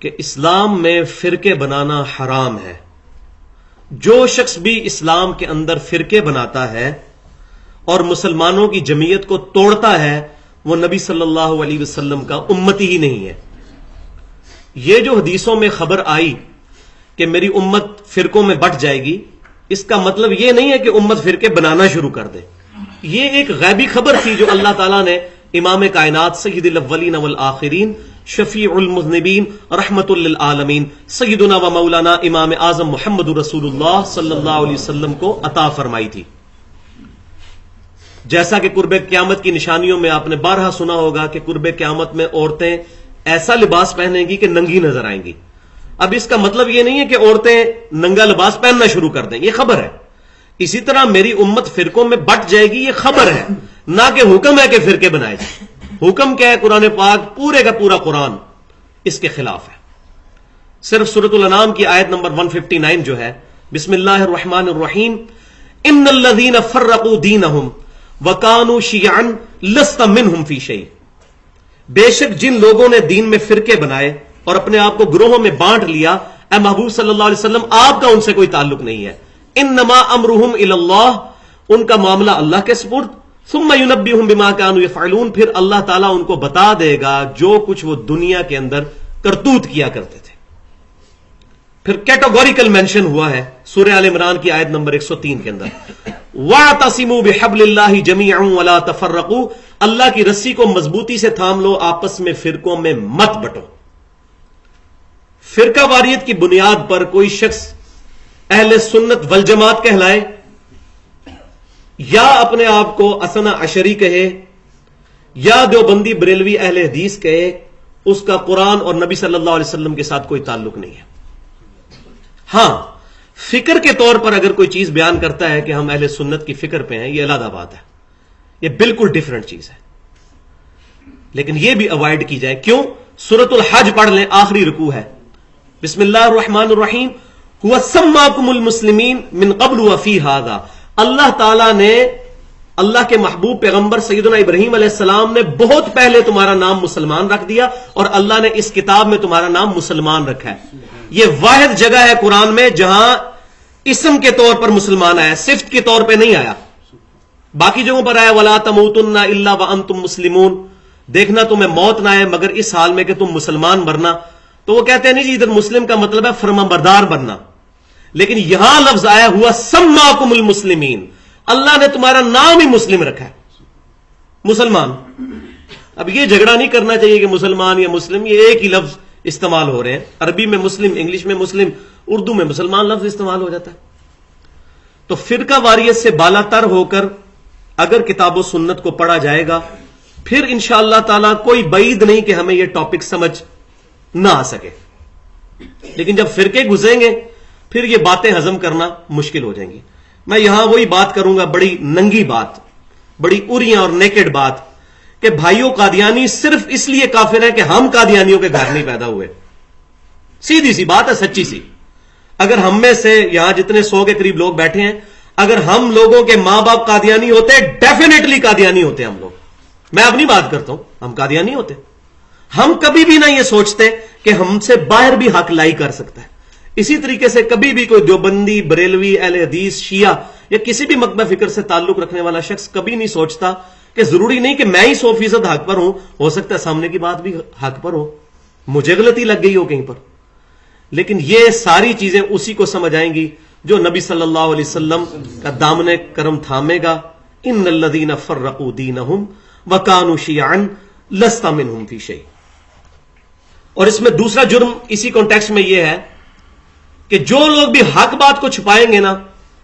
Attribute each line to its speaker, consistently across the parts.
Speaker 1: کہ اسلام میں فرقے بنانا حرام ہے. جو شخص بھی اسلام کے اندر فرقے بناتا ہے اور مسلمانوں کی جمعیت کو توڑتا ہے وہ نبی صلی اللہ علیہ وسلم کا امتی ہی نہیں ہے. یہ جو حدیثوں میں خبر آئی کہ میری امت فرقوں میں بٹ جائے گی، اس کا مطلب یہ نہیں ہے کہ امت فرقے بنانا شروع کر دے. یہ ایک غیبی خبر تھی جو اللہ تعالیٰ نے امام کائنات سید الاولین والآخرین شفیع المذنبین رحمت للعالمین سیدنا و مولانا امام اعظم محمد رسول اللہ صلی اللہ علیہ وسلم کو عطا فرمائی تھی. جیسا کہ قرب قیامت کی نشانیوں میں آپ نے بارہا سنا ہوگا کہ قرب قیامت میں عورتیں ایسا لباس پہنیں گی کہ ننگی نظر آئیں گی. اب اس کا مطلب یہ نہیں ہے کہ عورتیں ننگا لباس پہننا شروع کر دیں، یہ خبر ہے. اسی طرح میری امت فرقوں میں بٹ جائے گی، یہ خبر ہے، نہ کہ حکم ہے کہ فرقے بنائے جائیں. حکم کیا ہے؟ قرآن پاک پورے کا پورا قرآن اس کے خلاف ہے. صرف سورۃ الانعام کی آیت نمبر 159 جو ہے، بسم اللہ الرحمن الرحیم، ان الذین فرقوا دینہم وکانوا شیعا لست منہم فی شیء. بے شک جن لوگوں نے دین میں فرقے بنائے اور اپنے آپ کو گروہوں میں بانٹ لیا، اے محبوب صلی اللہ علیہ وسلم آپ کا ان سے کوئی تعلق نہیں ہے. انما امرهم الی اللہ، ان کا معاملہ اللہ کے سپرد. ثم ينبئهم بما كانوا يفعلون، پھر اللہ تعالیٰ ان کو بتا دے گا جو کچھ وہ دنیا کے اندر کرتوت کیا کرتے تھے. پھر کیٹیگوریکل مینشن ہوا ہے سورہ آل عمران کی آیت نمبر 103 کے اندر، وَاعْتَصِمُوا بِحَبْلِ اللَّهِ جَمِيعًا وَلَا تَفَرَّقُوا، اللہ کی رسی کو مضبوطی سے تھام لو، آپس میں فرقوں میں مت بٹو. فرقہ واریت کی بنیاد پر کوئی شخص اہل سنت والجماعت کہلائے یا اپنے آپ کو اثنا عشری کہے یا دیوبندی بریلوی اہل حدیث کہے، اس کا قرآن اور نبی صلی اللہ علیہ وسلم کے ساتھ کوئی تعلق نہیں ہے. ہاں، فکر کے طور پر اگر کوئی چیز بیان کرتا ہے کہ ہم اہل سنت کی فکر پہ ہیں، یہ علیحدہ بات ہے، یہ بالکل ڈیفرنٹ چیز ہے. لیکن یہ بھی اوائڈ کی جائے. کیوں؟ سورۃ الحج پڑھ لیں، آخری رکوع ہے، بسم اللہ الرحمن الرحیم، هو سماکم المسلمین من قبل وفی ھذا. اللہ تعالیٰ نے، اللہ کے محبوب پیغمبر سیدنا ابراہیم علیہ السلام نے بہت پہلے تمہارا نام مسلمان رکھ دیا، اور اللہ نے اس کتاب میں تمہارا نام مسلمان رکھا ہے. یہ واحد جگہ ہے قرآن میں جہاں اسم کے طور پر مسلمان آیا، صفت کے طور پہ نہیں آیا. باقی جگہوں پر آیا وَلَا تَمُوتُنَّ إِلَّا وَأَنْتُمْ مُسْلِمُونَ، دیکھنا تمہیں موت نہ آئے مگر اس حال میں کہ تم مسلمان مرنا. تو وہ کہتے ہیں نہیں جی ادھر مسلم کا مطلب ہے فرمانبردار بننا، لیکن یہاں لفظ آیا ہوا سماکم المسلمین، اللہ نے تمہارا نام ہی مسلم رکھا ہے، مسلمان. اب یہ جھگڑا نہیں کرنا چاہیے کہ مسلمان یا مسلم یہ ایک ہی لفظ استعمال ہو رہے ہیں. عربی میں مسلم، انگلش میں مسلم، اردو میں مسلمان لفظ استعمال ہو جاتا ہے. تو فرقہ واریت سے بالا تر ہو کر اگر کتاب و سنت کو پڑھا جائے گا، پھر انشاءاللہ تعالی کوئی بعید نہیں کہ ہمیں یہ ٹاپک سمجھ نہ آ سکے. لیکن جب فرقے گھسیں گے پھر یہ باتیں ہضم کرنا مشکل ہو جائیں گی. میں یہاں وہی بات کروں گا، بڑی ننگی بات، بڑی اریاں اور نیکڈ بات، کہ بھائیوں قادیانی صرف اس لیے کافر ہیں کہ ہم قادیانیوں کے گھر نہیں پیدا ہوئے. سیدھی سی بات ہے، سچی سی. اگر ہم میں سے یہاں جتنے 100 کے قریب لوگ بیٹھے ہیں، اگر ہم لوگوں کے ماں باپ قادیانی ہوتے، ڈیفینیٹلی قادیانی ہوتے ہم لوگ. میں اپنی بات کرتا ہوں، ہم قادیانی ہوتے. ہم کبھی بھی نہ یہ سوچتے کہ ہم سے باہر بھی حق لائی کر سکتا ہے. اسی طریقے سے کبھی بھی کوئی دیوبندی، بریلوی، اہل حدیث، شیعہ یا کسی بھی مکتبہ فکر سے تعلق رکھنے والا شخص کبھی نہیں سوچتا کہ ضروری نہیں کہ میں ہی 100% حق پر ہوں، ہو سکتا ہے سامنے کی بات بھی حق پر ہو، مجھے غلطی لگ گئی ہو کہیں پر. لیکن یہ ساری چیزیں اسی کو سمجھ آئیں گی جو نبی صلی اللہ علیہ وسلم کا دامن کرم تھامے گا. ان الذین فرقوا دینہم وکانوا شیعا لست منہم فی شیء. اور اس میں دوسرا جرم اسی کانٹیکسٹ میں یہ ہے کہ جو لوگ بھی حق بات کو چھپائیں گے نا،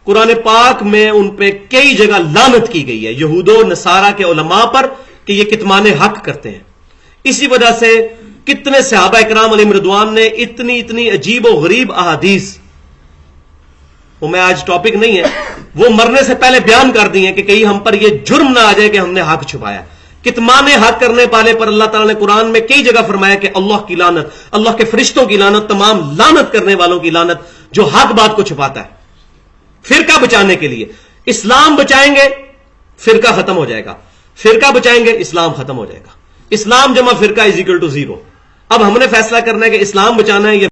Speaker 1: قرآن پاک میں ان پہ کئی جگہ لعنت کی گئی ہے یہود و نصارہ کے علماء پر کہ یہ کتمان حق کرتے ہیں. اسی وجہ سے کتنے صحابہ اکرام علیہم رضوان نے اتنی عجیب و غریب احادیث، وہ میں آج ٹاپک نہیں ہے، وہ مرنے سے پہلے بیان کر دی ہیں کہ کہیں ہم پر یہ جرم نہ آ جائے کہ ہم نے حق چھپایا. کتمان حق کرنے والے پر اللہ تعالیٰ نے قرآن میں کئی جگہ فرمایا کہ اللہ کی لعنت، اللہ کے فرشتوں کی لعنت، تمام لعنت کرنے والوں کی لعنت جو حق بات کو چھپاتا ہے. فرقہ بچانے کے لیے اسلام بچائیں گے فرقہ ختم ہو جائے گا، فرقہ بچائیں گے اسلام ختم ہو جائے گا. اسلام جمع فرقہ از اکول ٹو 0. اب ہم نے فیصلہ کرنا ہے کہ اسلام بچانا ہے یا